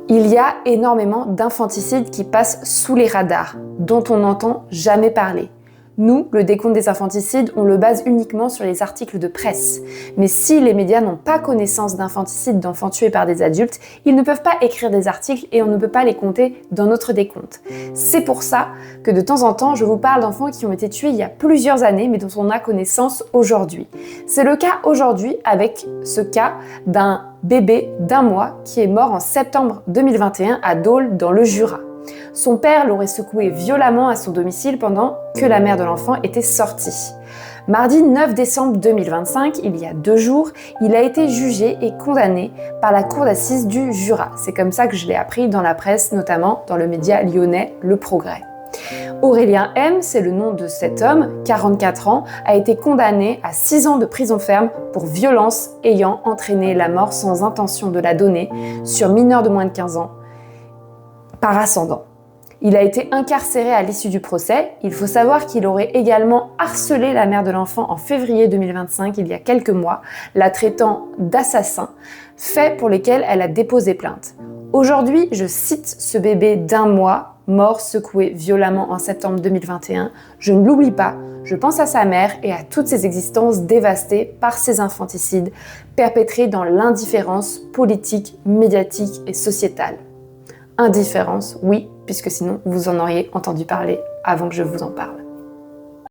Il y a énormément d'infanticides qui passent sous les radars, dont on n'entend jamais parler. Nous, le décompte des infanticides, on le base uniquement sur les articles de presse. Mais si les médias n'ont pas connaissance d'infanticides d'enfants tués par des adultes, ils ne peuvent pas écrire des articles et on ne peut pas les compter dans notre décompte. C'est pour ça que de temps en temps, je vous parle d'enfants qui ont été tués il y a plusieurs années, mais dont on a connaissance aujourd'hui. C'est le cas aujourd'hui avec ce cas d'un bébé d'1 mois qui est mort en septembre 2021 à Dole, dans le Jura. Son père l'aurait secoué violemment à son domicile pendant que la mère de l'enfant était sortie. Mardi 9 décembre 2025, il y a 2 jours, il a été jugé et condamné par la cour d'assises du Jura. C'est comme ça que je l'ai appris dans la presse, notamment dans le média lyonnais Le Progrès. Aurélien M, c'est le nom de cet homme, 44 ans, a été condamné à 6 ans de prison ferme pour violence ayant entraîné la mort sans intention de la donner sur mineur de moins de 15 ans par ascendant. Il a été incarcéré à l'issue du procès. Il faut savoir qu'il aurait également harcelé la mère de l'enfant en février 2025, il y a quelques mois, la traitant d'assassin, faits pour lesquels elle a déposé plainte. Aujourd'hui, je cite ce bébé d'1 mois, mort secoué violemment en septembre 2021. Je ne l'oublie pas, je pense à sa mère et à toutes ces existences dévastées par ces infanticides perpétrés dans l'indifférence politique, médiatique et sociétale. Indifférence, oui, puisque sinon vous en auriez entendu parler avant que je vous en parle.